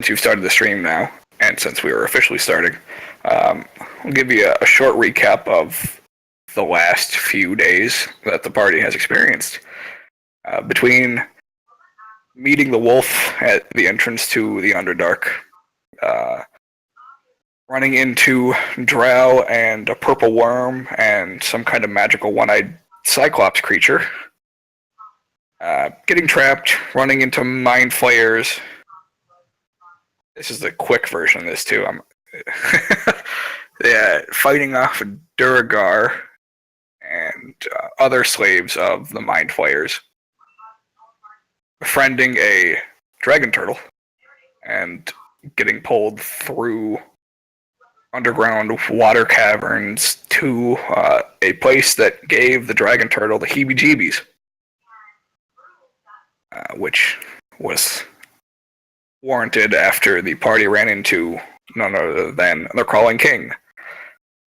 since you've started the stream now, and since we were officially starting, I'll give you a short recap of the last few days that the party has experienced. Between meeting the wolf at the entrance to the Underdark, running into Drow and a purple worm and some kind of magical one-eyed cyclops creature, getting trapped, running into mind flayers. This is the quick version of this too. Fighting off Duragar and other slaves of the mind flayers, befriending a dragon turtle, and getting pulled through underground water caverns to a place that gave the dragon turtle the heebie-jeebies, which was warranted after the party ran into none other than the Crawling King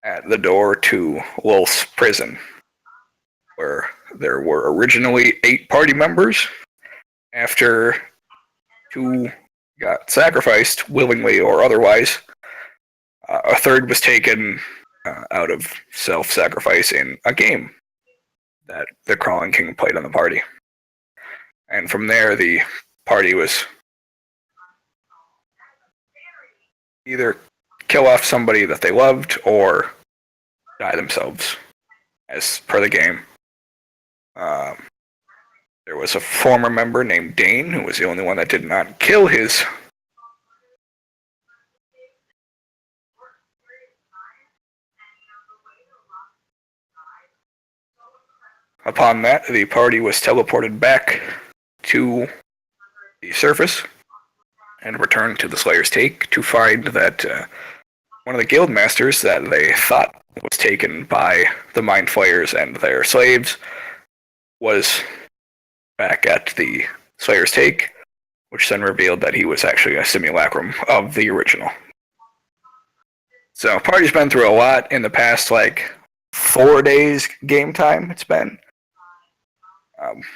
at the door to Lulth's prison, where there were originally 8 party members. After 2 got sacrificed, willingly or otherwise, a third was taken out of self-sacrifice in a game that the Crawling King played on the party. And from there, the party was either kill off somebody that they loved or die themselves, as per the game. There was a former member named Dane, who was the only one that did not kill his Upon that, the party was teleported back to the surface and returned to the Slayer's Take to find that one of the guild masters that they thought was taken by the Mind Flayers and their slaves was back at the Slayer's Take, which then revealed that he was actually a simulacrum of the original. So, party's been through a lot in the past, 4 days game time it's been.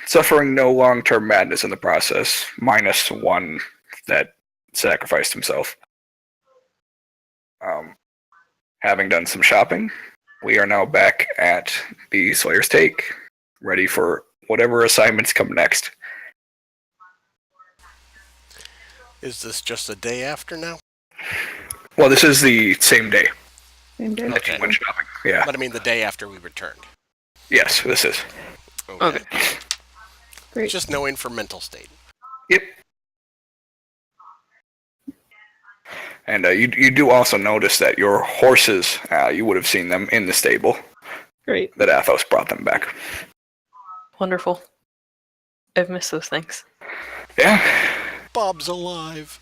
Suffering no long-term madness in the process, minus one that sacrificed himself. Having done some shopping, we are now back at the Slayer's Take, ready for whatever assignments come next. Is this just a day after now? Well, this is the same day. Same day. Okay. When shopping. Yeah. But I mean the day after we returned. Yes, this is. Okay. Great. Just knowing for mental state. Yep. And you do also notice that your horses, you would have seen them in the stable. Great. That Athos brought them back. Wonderful. I've missed those things. Yeah. Bob's alive.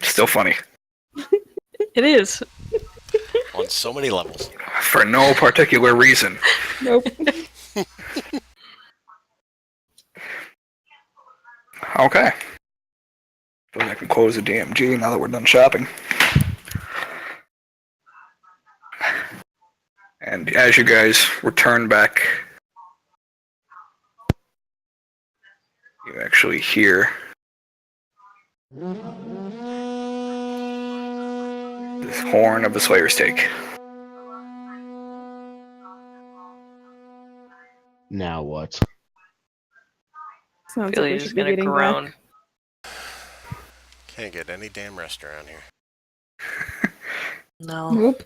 Still funny. It is. On so many levels. For no particular reason. Nope. Okay. So I can close the DMG now that we're done shopping. And as you guys return back, you actually hear this horn of the Slayer's Take. Now what? Sounds like Billy we is should be gonna getting groan. back. Can't get any damn rest around here. No. Nope.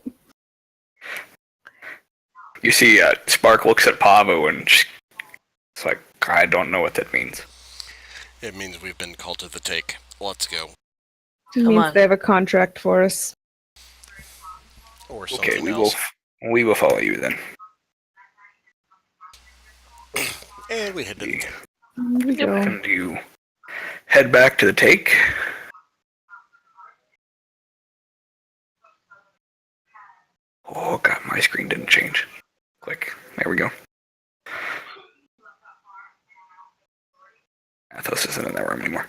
You see Spark looks at Pavo and it's like, I don't know what that means. It means we've been called to the take. Let's go. It Come means on. they have a contract for us. Or something Okay, else. we will follow you then. And we hit it. Here we go. And you head back to the take. Oh god, my screen didn't change. Click. There we go. Athos isn't in that room anymore.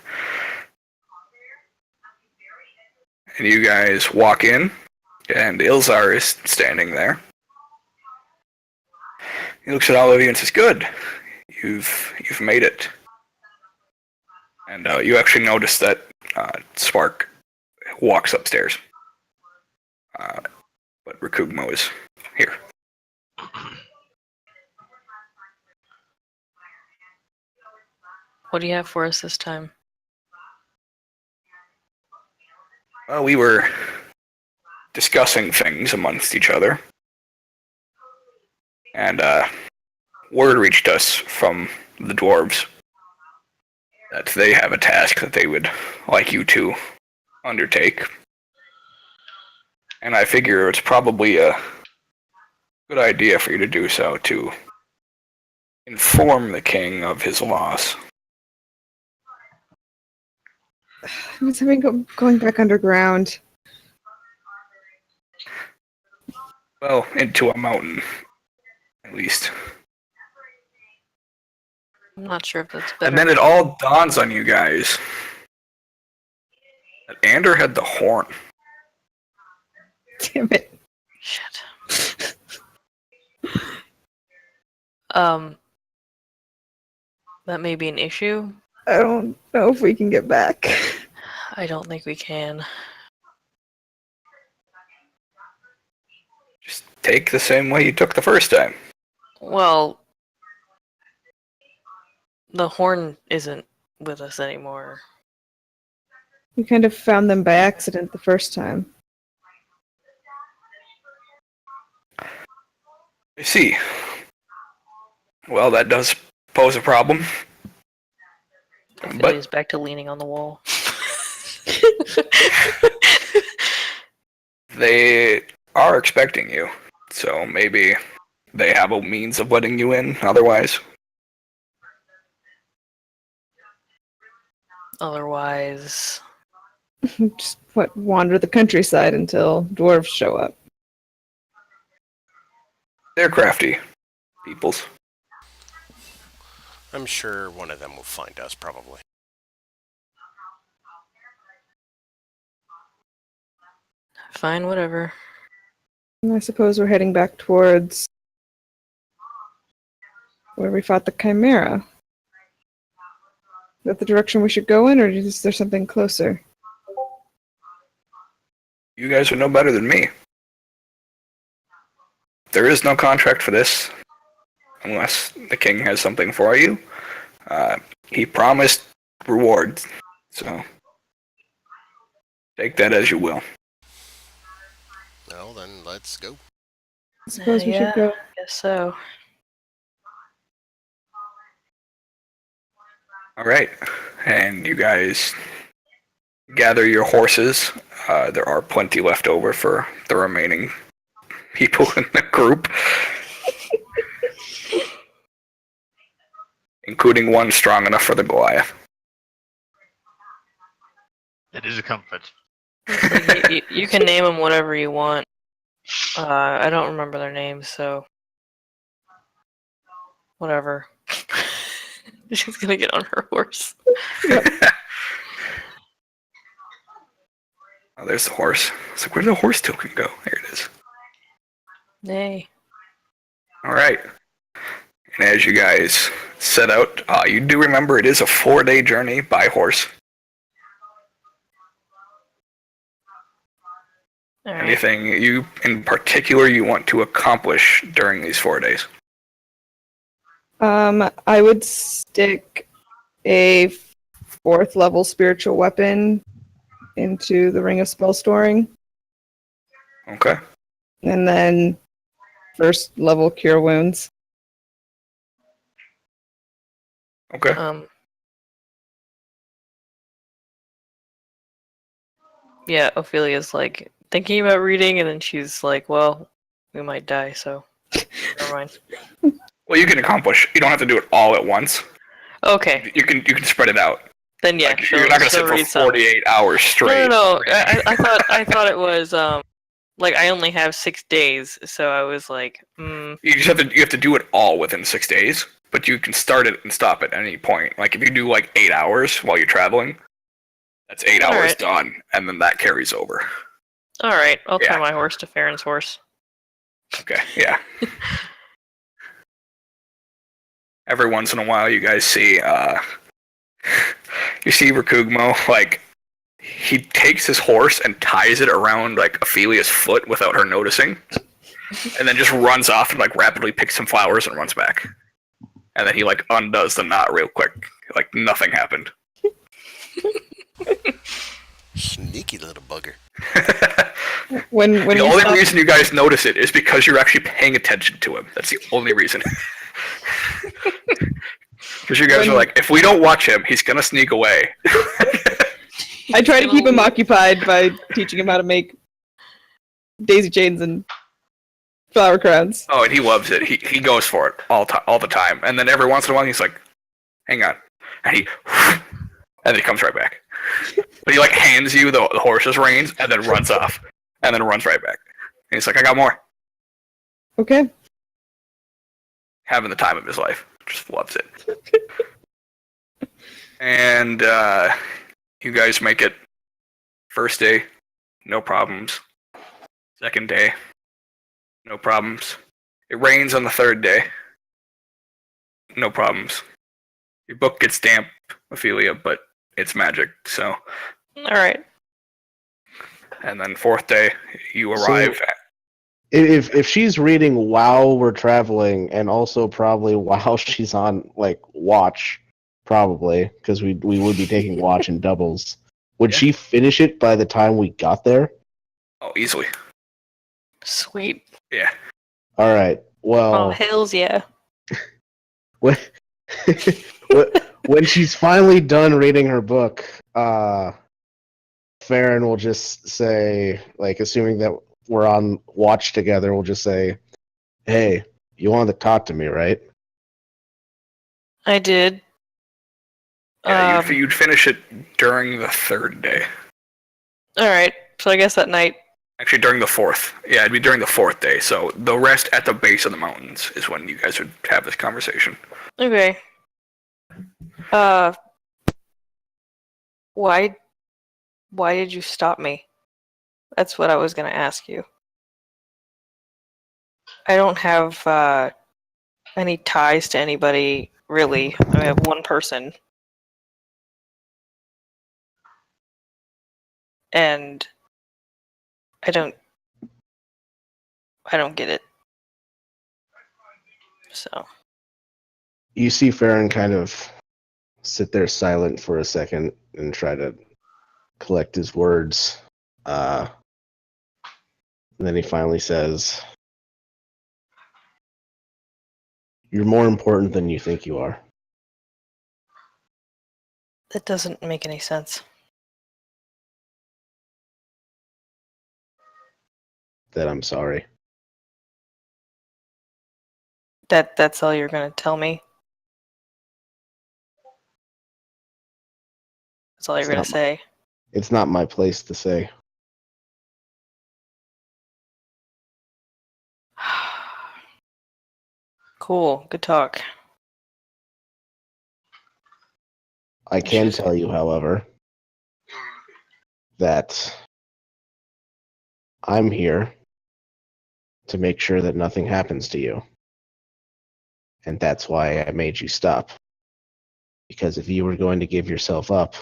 And you guys walk in, and Ilzar is standing there. He looks at all of you and says, "Good, you've made it. And you actually notice that Spark walks upstairs. But Rakugmo is here. What do you have for us this time? Well, we were discussing things amongst each other. And word reached us from the dwarves that they have a task that they would like you to undertake. And I figure it's probably a good idea for you to do so, to inform the king of his loss. It's having going back underground. Well, into a mountain, at least. I'm not sure if that's better. And then it all dawns on you guys that Ander had the horn. Damn it. Shit. That may be an issue. I don't know if we can get back. I don't think we can. Just take the same way you took the first time. Well, the horn isn't with us anymore. We kind of found them by accident the first time. I see. Well, that does pose a problem. Ophelia's back to leaning on the wall. They are expecting you, so maybe they have a means of letting you in otherwise. Otherwise, Just wander the countryside until dwarves show up. They're crafty peoples. I'm sure one of them will find us, probably. fine, whatever. And I suppose we're heading back towards where we fought the Chimera. Is that the direction we should go in, or is there something closer? You guys would know better than me. There is no contract for this, unless the king has something for you. He promised rewards, so take that as you will. Well, then let's go. I suppose we should go. Guess so. All right, and you guys gather your horses. There are plenty left over for the remaining people in the group, including one strong enough for the Goliath. It is a comfort. You can name them whatever you want. I don't remember their names, so whatever. She's gonna get on her horse. Oh, there's the horse. It's like, where did the horse token go? There it is. Nay. All right. And as you guys set out, you do remember it is a 4-day journey by horse. All right. Anything you, in particular, you want to accomplish during these 4 days? I would stick a 4th level spiritual weapon into the Ring of Spell Storing, Okay. and then 1st level Cure Wounds. Okay. Yeah, Ophelia's like thinking about reading, and then she's like, "Well, we might die, so never mind." Well, you can accomplish. You don't have to do it all at once. Okay, You can spread it out. then yeah, Like, you're not gonna sit for read some. 48 hours straight. No. I thought it was like I only have 6 days, so I was like, You just have to do it all within 6 days, but you can start it and stop at any point. Like if you do like 8 hours while you're traveling, that's 8 hours Alright. done, and then that carries over. all right, I'll Yeah. tie my horse to Farron's horse. Okay, yeah. Every once in a while, you guys see You see Rakugmo, like, he takes his horse and ties it around, like, Ophelia's foot without her noticing, and then just runs off and, like, rapidly picks some flowers and runs back. And then he, like, undoes the knot real quick. Like, nothing happened. Sneaky little bugger. When The we only stop- reason you guys notice it is because you're actually paying attention to him. That's the only reason. Because you guys are like, if we don't watch him, he's gonna sneak away. I try to keep him occupied by teaching him how to make daisy chains and flower crowns. Oh, and he loves it. He goes for it all the time. And then every once in a while, he's like, hang on. And then he comes right back. But he, like, hands you the horse's reins and then runs off. And then runs right back. And he's like, I got more. Okay. Having the time of his life. Just loves it. And you guys make it. First day, no problems. Second day, no problems. It rains on the third day. No problems. Your book gets damp, Ophelia, but it's magic, so. Alright. And then fourth day, you arrive at. If she's reading while we're traveling, and also probably while she's on, like, watch, probably, because we would be taking watch in doubles, would she finish it by the time we got there? Oh, easily. Sweet. Yeah. All right. Oh, Well, hells yeah. when, when she's finally done reading her book, Farron will just say, like, assuming that we're on watch together, we'll just say, hey, you wanted to talk to me, right? I did. Yeah, you'd finish it during the third day. Alright, so I guess that night. Actually, during the fourth. Yeah, it'd be during the fourth day. So the rest at the base of the mountains is when you guys would have this conversation. Okay. Why did you stop me? That's what I was gonna ask you. I don't have any ties to anybody, really. I have one person. And I don't get it. So. You see Farron kind of sit there silent for a second and try to collect his words. And then he finally says, you're more important than you think you are. That doesn't make any sense. That I'm sorry. That's all you're gonna tell me? That's all you're gonna say? It's not my place to say. Cool, good talk. I can tell you, however, that I'm here to make sure that nothing happens to you. And that's why I made you stop. Because if you were going to give yourself up,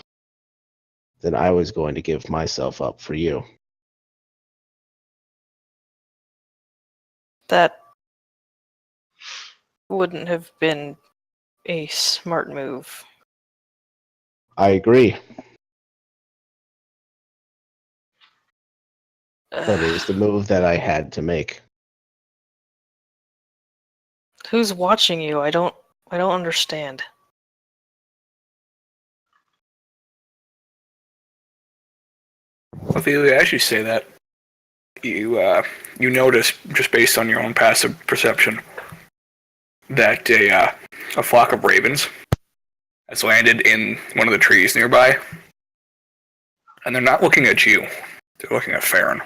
then I was going to give myself up for you. That wouldn't have been a smart move. I agree, but it was the move that I had to make. Who's watching you? I don't understand. Ophelia, as you say that, you notice, just based on your own passive perception, that a flock of ravens has landed in one of the trees nearby, and they're not looking at you. They're looking at Farron.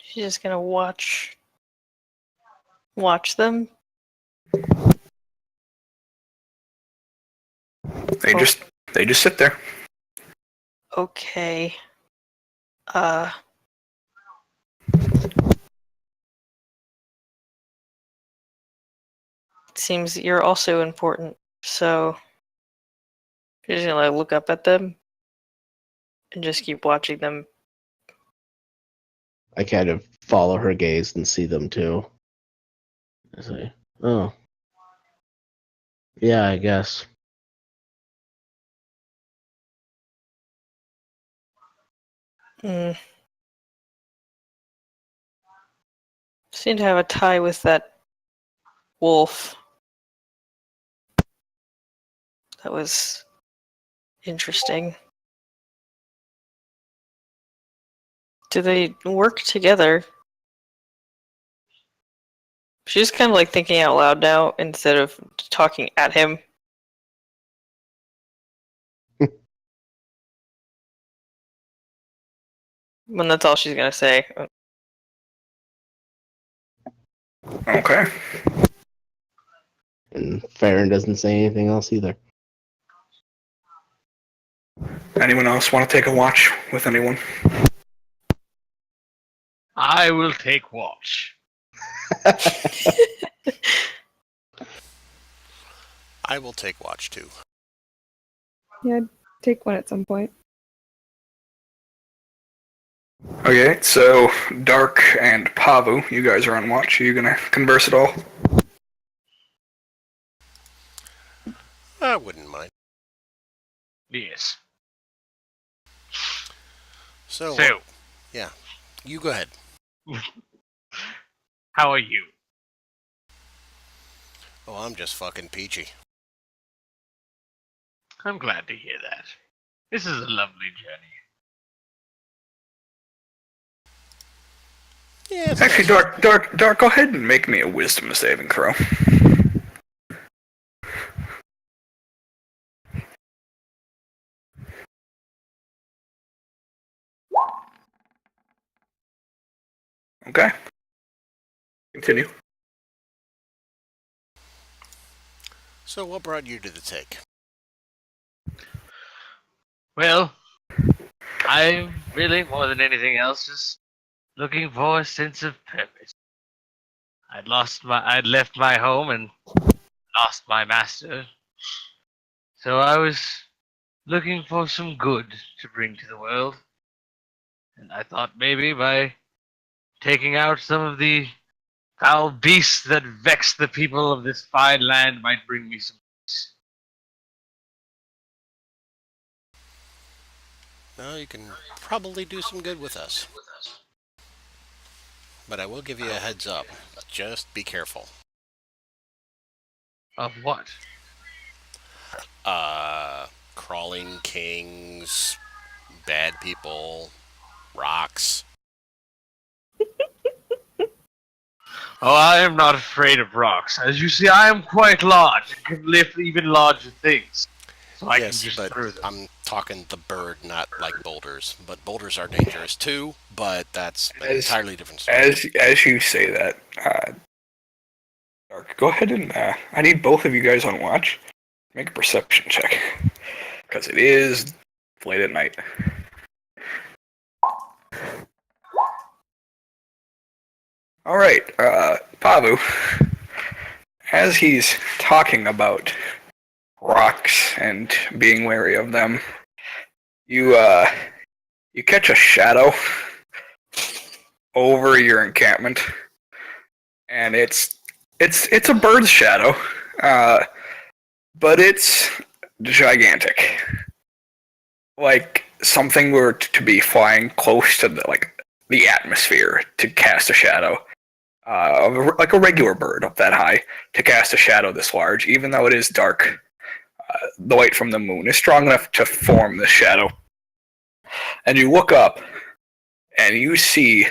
She's just gonna watch them? They just sit there. Okay. It seems you're also important, so She's gonna like look up at them and just keep watching them. I kind of follow her gaze and see them too. I say, oh. Yeah, I guess. Mm. Seem to have a tie with that wolf. That was interesting. Do they work together? She's kind of like thinking out loud now instead of talking at him. When that's all she's gonna say. Okay. And Farron doesn't say anything else either. Anyone else want to take a watch with anyone? I will take watch. I will take watch too. Yeah, I'd take one at some point. Okay, so Dark and Pavu, you guys are on watch. Are you gonna converse at all? I wouldn't mind. Yes. So, So, yeah, you go ahead. how are you? Oh, I'm just fucking peachy. I'm glad to hear that. This is a lovely journey. Yeah, it's Actually, nice. Dark, go ahead and make me a wisdom saving throw. Okay. Continue. So, what brought you to the take? Well, I'm really, more than anything else, just looking for a sense of purpose. I'd left my home and lost my master. So I was looking for some good to bring to the world. And I thought maybe by taking out some of the foul beasts that vex the people of this fine land might bring me some peace. Well, you can probably do some good with us. But I will give you a heads up. Just be careful. Of what? Crawling kings, bad people, rocks. Oh, I am not afraid of rocks. As you see, I am quite large and can lift even larger things. So I can Yes, just but throw them. I'm talking the bird, not like boulders. But boulders are dangerous too, but that's an entirely different story. As you say that, Dark, go ahead and I need both of you guys on watch. Make a perception check, because it is late at night. All right, Pavu. As he's talking about rocks and being wary of them, you catch a shadow over your encampment, and it's a bird's shadow, but it's gigantic. Like something were to be flying close to the atmosphere to cast a shadow. Like a regular bird up that high to cast a shadow this large, even though it is dark. The light from the moon is strong enough to form this shadow. And you look up, and you see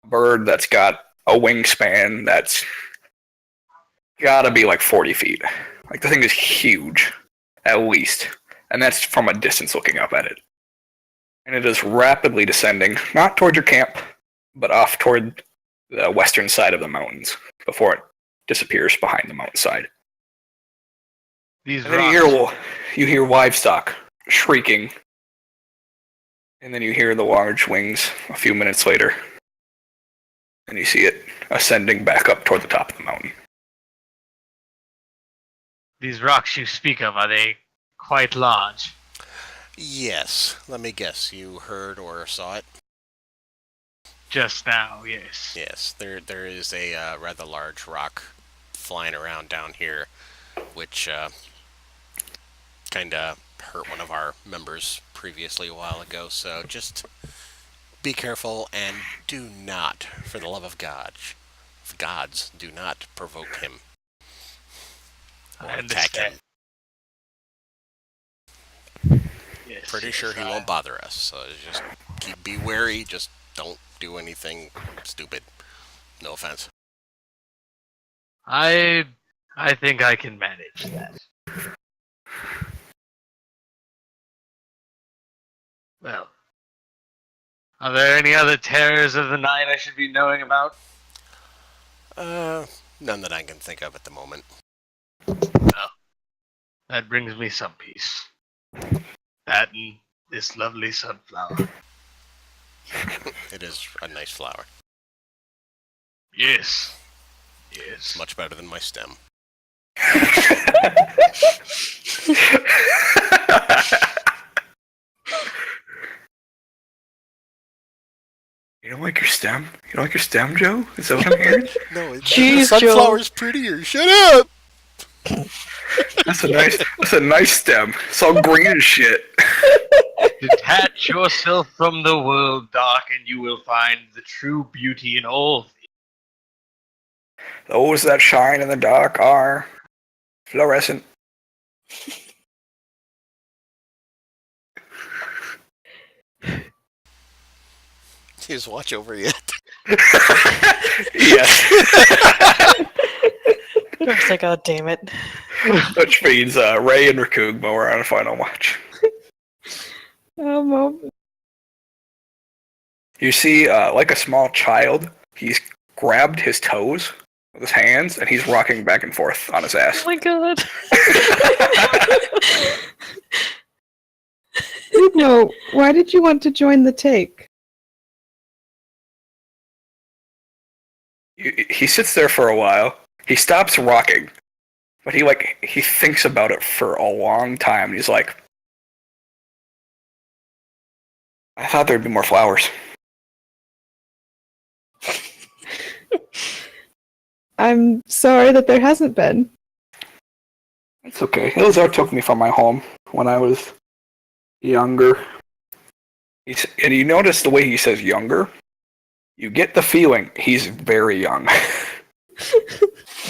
a bird that's got a wingspan that's gotta be like 40 feet. Like the thing is huge, at least. And that's from a distance looking up at it. And it is rapidly descending, not toward your camp, but off toward the western side of the mountains before it disappears behind the mountainside. These And then rocks. you hear livestock shrieking, and then you hear the large wings a few minutes later, and you see it ascending back up toward the top of the mountain. These rocks you speak of, are they quite large. Yes. Let me guess. You heard or saw it? Just now, yes. Yes. There is a rather large rock flying around down here, which kind of hurt one of our members previously a while ago. So just be careful and do not, for the love of gods, do not provoke him or I attack him. understand. Yes, Pretty yes, sure he won't bother us. So just be wary. Just don't do anything stupid. No offense. I think I can manage that. Well, are there any other terrors of the night I should be knowing about? None that I can think of at the moment. Well, that brings me some peace. That and this lovely sunflower. It is a nice flower. Yes. It's Yes. much better than my stem. You don't like your stem? You don't like your stem, Joe? Is that what I'm hearing? No, Jeez, the Joe. sunflower's prettier. Shut up! That's a nice stem. It's all green and shit. Detach yourself from the world, Dark, and you will find the true beauty in all things. Those that shine in the dark are fluorescent. Just watch over yet. Yes. I was like, oh, damn it. Which means Ray and Rakugma are on a final watch. You see, like a small child, he's grabbed his toes with his hands, and he's rocking back and forth on his Oh ass. my god. No, why did you want to join the take? He sits there for a while. He stops rocking, but he thinks about it for a long time. And he's like, I thought there'd be more flowers. I'm sorry that there hasn't been. It's okay. Ilzar took me from my home when I was younger. And you notice the way he says younger? You get the feeling he's very young.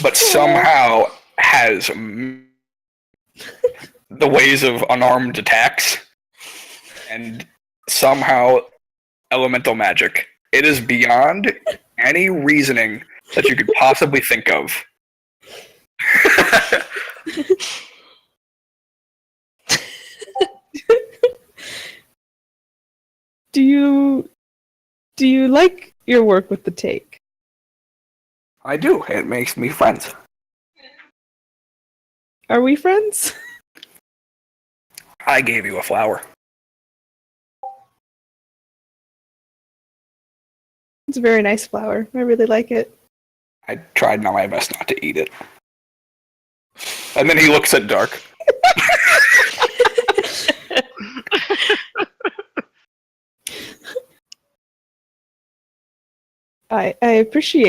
But somehow has the ways of unarmed attacks and somehow elemental magic. It is beyond any reasoning that you could possibly think of. Do you like your work with the take? I do. It makes me friends. Are we friends? I gave you a flower. It's a very nice flower. I really like it. I tried my best not to eat it. And then he looks at Dark. I appreciate